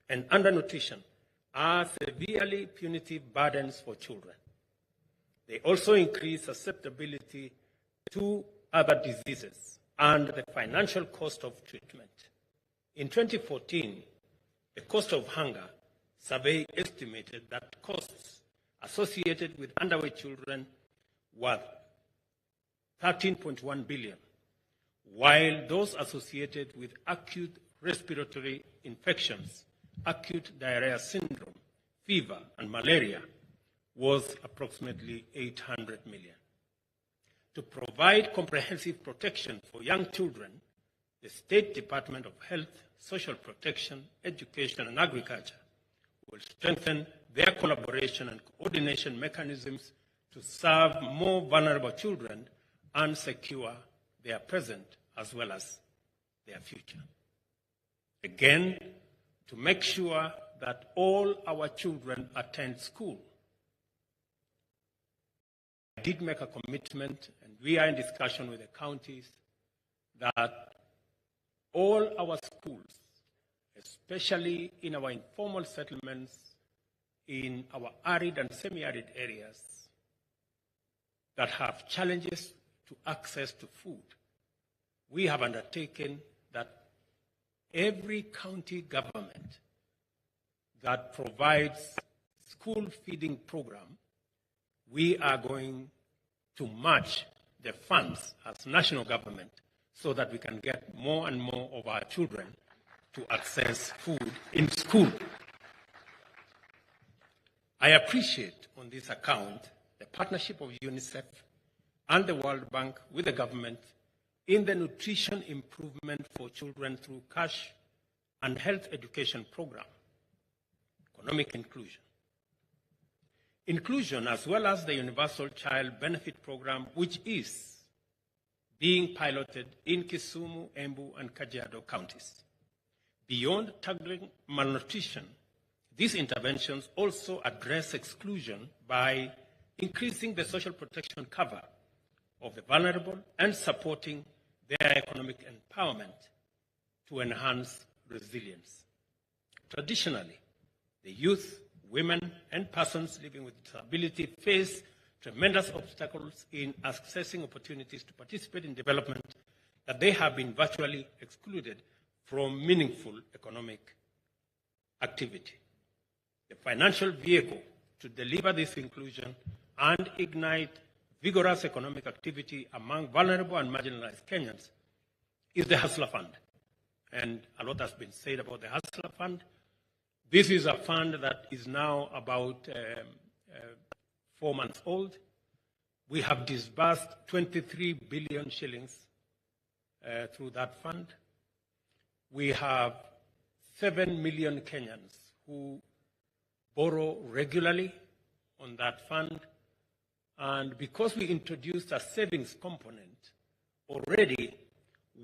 [SPEAKER 9] and undernutrition are severely punitive burdens for children. They also increase susceptibility to other diseases and the financial cost of treatment. In 2014, the cost of hunger survey estimated that costs associated with underweight children were 13.1 billion, while those associated with acute respiratory infections, acute diarrhea syndrome, fever, and malaria was approximately 800 million. To provide comprehensive protection for young children, the State Department of Health, Social Protection, Education, and Agriculture will strengthen their collaboration and coordination mechanisms to serve more vulnerable children and secure their present as well as their future. Again, to make sure that all our children attend school. I did make a commitment, and we are in discussion with the counties, that all our schools, especially in our informal settlements, in our arid and semi-arid areas that have challenges to access to food, we have undertaken that every county government that provides school feeding program, we are going to match the funds as national government so that we can get more and more of our children to access food in school. I appreciate on this account the partnership of UNICEF and the World Bank with the government in the nutrition improvement for children through cash and health education program, economic inclusion. Inclusion, as well as the Universal Child Benefit Program, which is being piloted in Kisumu, Embu, and Kajiado counties. Beyond tackling malnutrition, these interventions also address exclusion by increasing the social protection cover of the vulnerable and supporting their economic empowerment to enhance resilience. Traditionally, the youth, women, and persons living with disability face tremendous obstacles in accessing opportunities to participate in development that they have been virtually excluded from meaningful economic activity. The financial vehicle to deliver this inclusion and ignite vigorous economic activity among vulnerable and marginalized Kenyans is the Hustler Fund. And a lot has been said about the Hustler Fund. This is a fund that is now about 4 months old. We have disbursed 23 billion shillings through that fund. We have 7 million Kenyans who borrow regularly on that fund. And because we introduced a savings component, already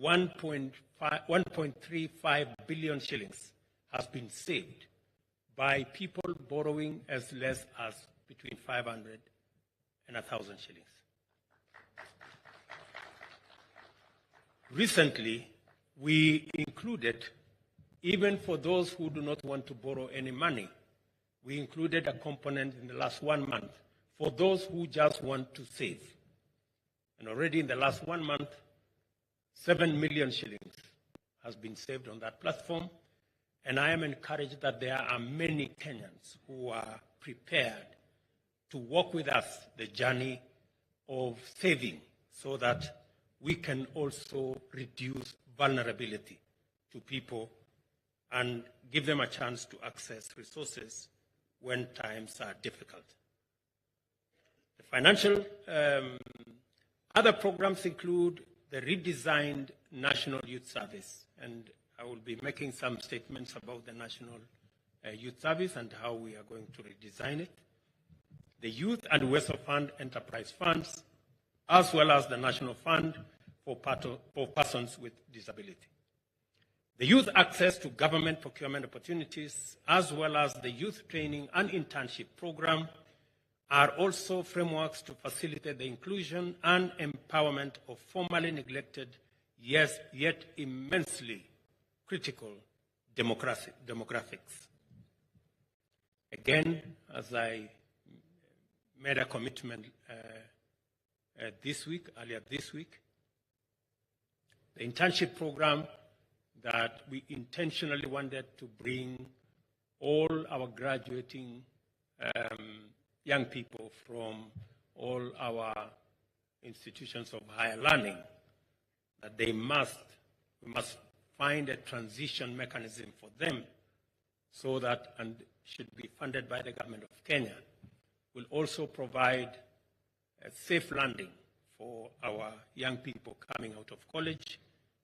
[SPEAKER 9] 1.35 billion shillings has been saved by people borrowing as less as between 500 and 1,000 shillings. Recently, we included, even for those who do not want to borrow any money, we included a component in the last 1 month for those who just want to save. And already in the last 1 month, 7 million shillings has been saved on that platform. And I am encouraged that there are many Kenyans who are prepared to walk with us the journey of saving so that we can also reduce vulnerability to people and give them a chance to access resources when times are difficult. The financial other programs include the redesigned National Youth Service, and I will be making some statements about the National Youth Service and how we are going to redesign it. The Youth and Wealth Fund Enterprise Funds, as well as the National Fund for Persons with Disability. The youth access to government procurement opportunities, as well as the youth training and internship program, are also frameworks to facilitate the inclusion and empowerment of formerly neglected, yes, yet immensely critical demographics. Again, as I made a commitment earlier this week, the internship program that we intentionally wanted to bring all our graduating young people from all our institutions of higher learning, that we must find a transition mechanism for them so that, and should be funded by the government of Kenya, will also provide a safe landing for our young people coming out of college,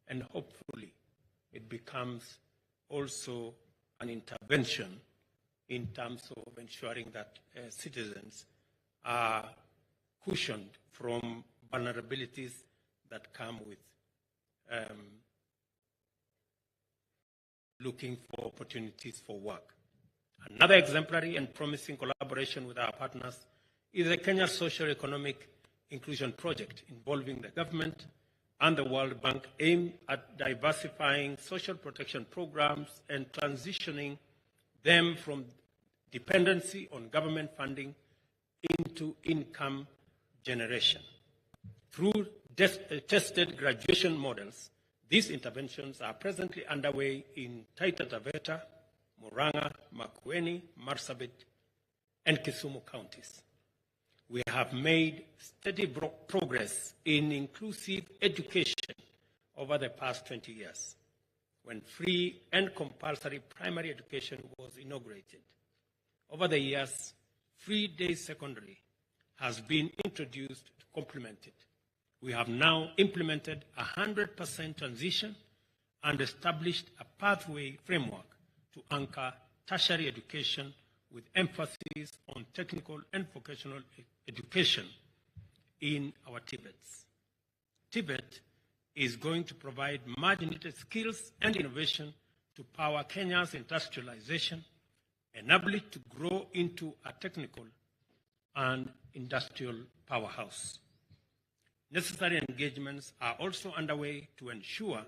[SPEAKER 9] and hopefully it becomes also an intervention in terms of ensuring that citizens are cushioned from vulnerabilities that come with looking for opportunities for work. Another exemplary and promising collaboration with our partners is the Kenya Socio-Economic Inclusion Project, involving the government and the World Bank, aimed at diversifying social protection programs and transitioning them from dependency on government funding into income generation. Through tested graduation models, these interventions are presently underway in Taita Taveta, Murang'a, Makueni, Marsabit, and Kisumu counties. We have made steady progress in inclusive education over the past 20 years, when free and compulsory primary education was inaugurated. Over the years, free day secondary has been introduced to complement it. We have now implemented 100% transition and established a pathway framework to anchor tertiary education with emphasis on technical and vocational education in our TVETs. TVET is going to provide much-needed skills and innovation to power Kenya's industrialization, enable it to grow into a technical and industrial powerhouse. Necessary engagements are also underway to ensure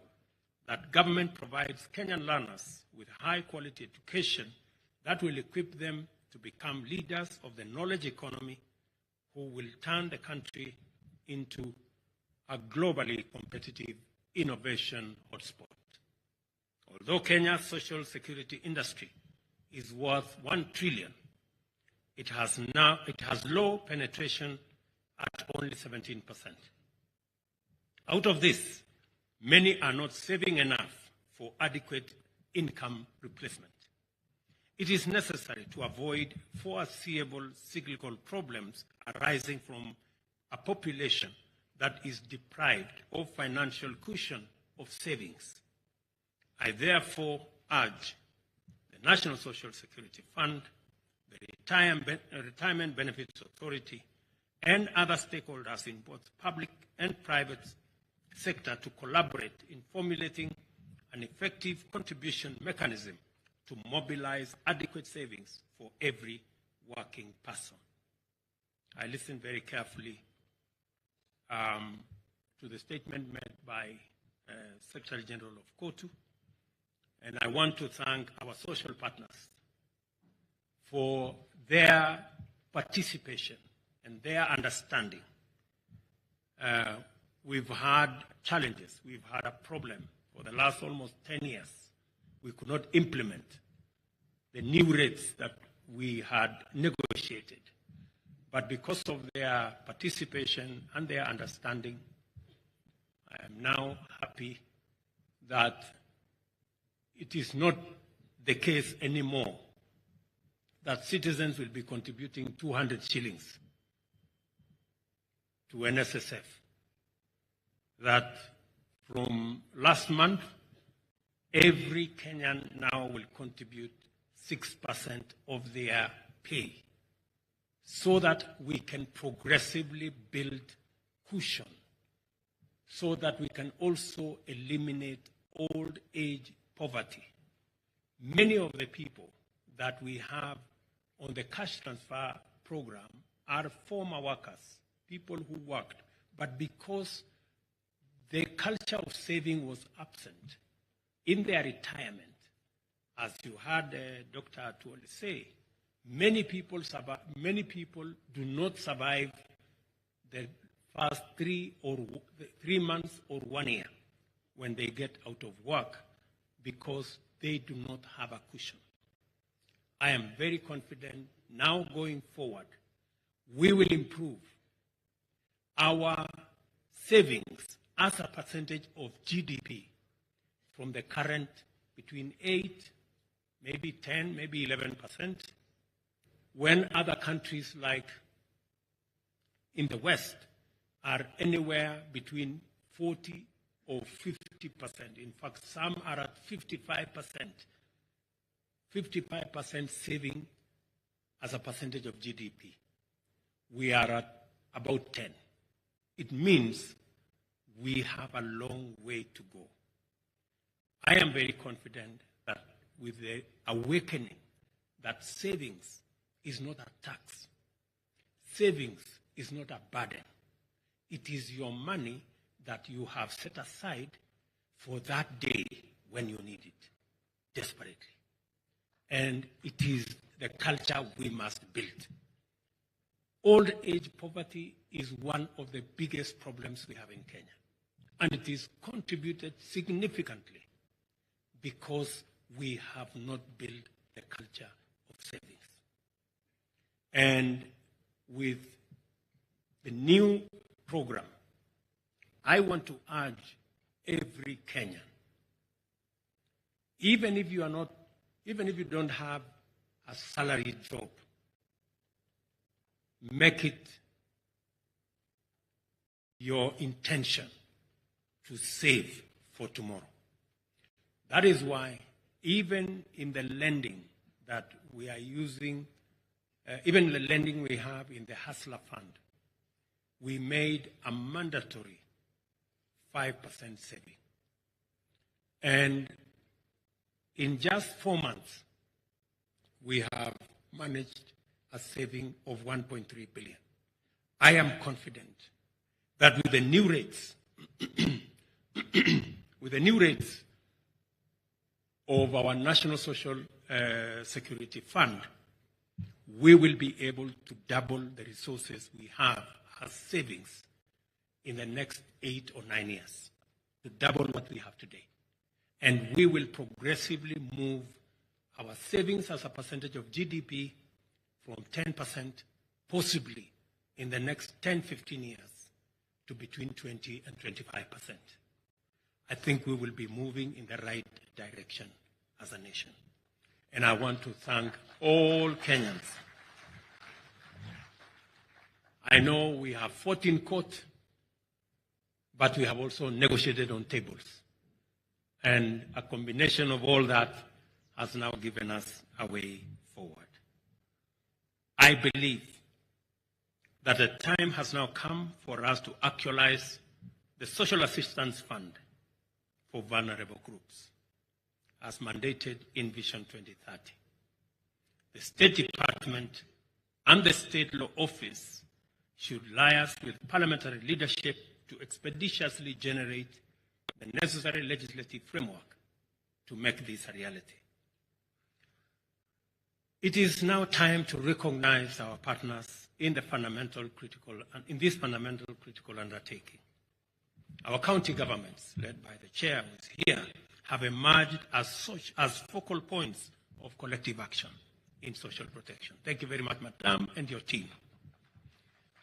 [SPEAKER 9] that government provides Kenyan learners with high-quality education that will equip them to become leaders of the knowledge economy who will turn the country into a globally competitive innovation hotspot. Although Kenya's social security industry is worth 1 trillion, it has low penetration at only 17%. Out of this, many are not saving enough for adequate income replacement. It is necessary to avoid foreseeable cyclical problems arising from a population that is deprived of financial cushion of savings. I therefore urge the National Social Security Fund, the Retirement Benefits Authority, and other stakeholders in both public and private sector to collaborate in formulating an effective contribution mechanism to mobilize adequate savings for every working person. I listened very carefully to the statement made by Secretary General of KOTU, and I want to thank our social partners for their participation and their understanding. We've had challenges. We've had a problem for the last almost 10 years. We could not implement the new rates that we had negotiated. But because of their participation and their understanding, I am now happy that it is not the case anymore that citizens will be contributing 200 shillings to NSSF. That from last month, every Kenyan now will contribute 6% of their pay, so that we can progressively build cushion, so that we can also eliminate old age poverty. Many of the people that we have on the cash transfer program are former workers, people who worked, but because the culture of saving was absent in their retirement, as you heard Dr. Atuoli say, many people do not survive the first 3 months or 1 year when they get out of work because they do not have a cushion. I am very confident now going forward, we will improve our savings as a percentage of GDP from the current between 8, maybe 10, maybe 11%, when other countries like in the West are anywhere between 40 or 50%. In fact, some are at 55% saving as a percentage of GDP. We are at about 10. It means we have a long way to go. I am very confident that with the awakening that savings is not a tax, savings is not a burden. It is your money that you have set aside for that day when you need it desperately. And it is the culture we must build. Old age poverty is one of the biggest problems we have in Kenya. And it is contributed significantly because we have not built the culture of savings. And with the new program, I want to urge every Kenyan, even if you don't have a salary job, make it your intention to save for tomorrow. That is why even in the lending that we are using, even the lending we have in the Hustler Fund, we made a mandatory 5% saving. And in just 4 months, we have managed a saving of 1.3 billion. I am confident that with the new rates, of our National Social Security Fund, we will be able to double the resources we have as savings in the next 8 or 9 years, to double what we have today. And we will progressively move our savings as a percentage of GDP from 10%, possibly in the next 10, 15 years, to between 20 and 25%. I think we will be moving in the right direction as a nation. And I want to thank all Kenyans. I know we have fought in court, but we have also negotiated on tables. And a combination of all that has now given us a way forward. I believe that the time has now come for us to actualize the Social Assistance Fund for vulnerable groups, as mandated in Vision 2030. The State Department and the State Law Office should liaise with parliamentary leadership to expeditiously generate the necessary legislative framework to make this a reality. It is now time to recognize our partners in this fundamental critical undertaking. Our county governments, led by the chair who is here, have emerged as focal points of collective action in social protection. Thank you very much, Madam, and your team.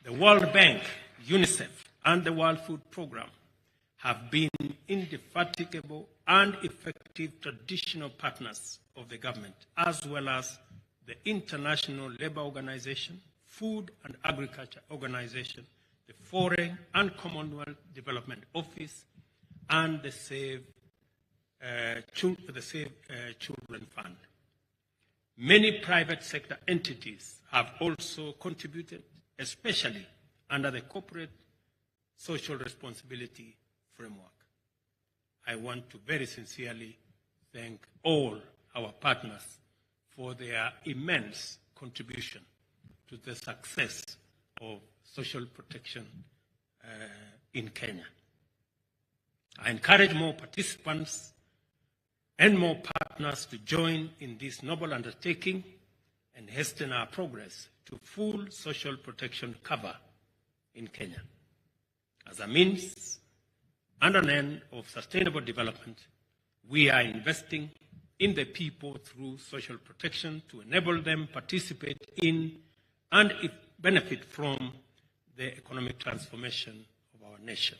[SPEAKER 9] The World Bank, UNICEF, and the World Food Programme have been indefatigable and effective traditional partners of the government, as well as the International Labour Organization, Food and Agriculture Organization, the Foreign and Commonwealth Development Office, and the Save Children Fund. Many private sector entities have also contributed, especially under the corporate social responsibility framework. I want to very sincerely thank all our partners for their immense contribution to the success of social protection in Kenya. I encourage more participants and more partners to join in this noble undertaking and hasten our progress to full social protection cover in Kenya. As a means and an end of sustainable development, we are investing in the people through social protection to enable them participate in and benefit from the economic transformation of our nation.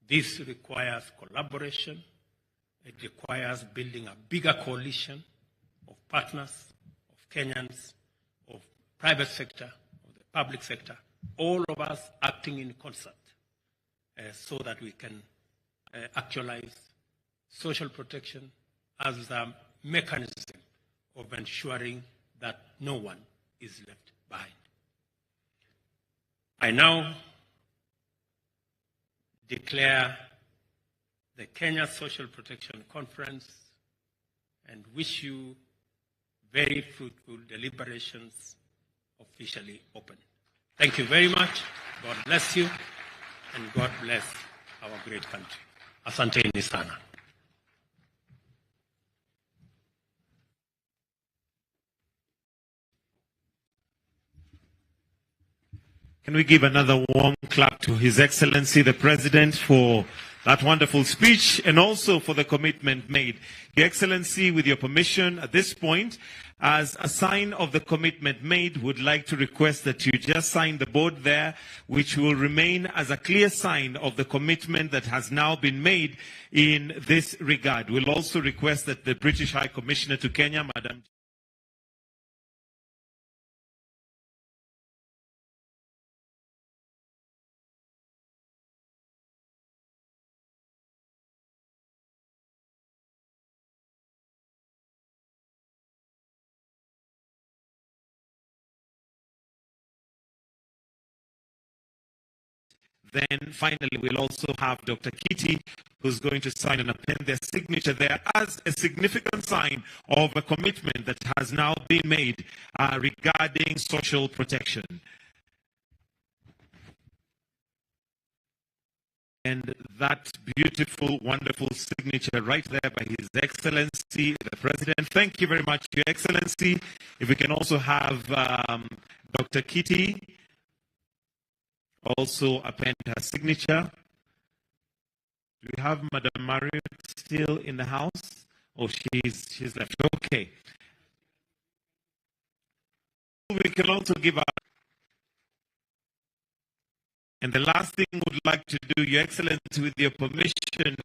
[SPEAKER 9] This requires collaboration. It requires building a bigger coalition of partners, of Kenyans, of private sector, of the public sector, all of us acting in concert so that we can actualize social protection as a mechanism of ensuring that no one is left behind. I now declare the Kenya Social Protection Conference and wish you very fruitful deliberations officially open. Thank you very much. God bless you, and God bless our great country. Asanteni sana.
[SPEAKER 10] Can we give another warm clap to His Excellency the President for that wonderful speech and also for the commitment made. Your Excellency, with your permission, at this point, as a sign of the commitment made, would like to request that you just sign the board there, which will remain as a clear sign of the commitment that has now been made in this regard. We'll also request that the British High Commissioner to Kenya, Madam Then finally, we'll also have Dr. Kitty, who's going to sign and append their signature there as a significant sign of a commitment that has now been made regarding social protection. And that beautiful, wonderful signature right there by His Excellency, the President. Thank you very much, Your Excellency. If we can also have Dr. Kitty also append her signature. Do we have Madam Marriott still in the house? Oh, she's left. Okay. We can also give our... And the last thing we'd like to do, Your Excellency, with your permission,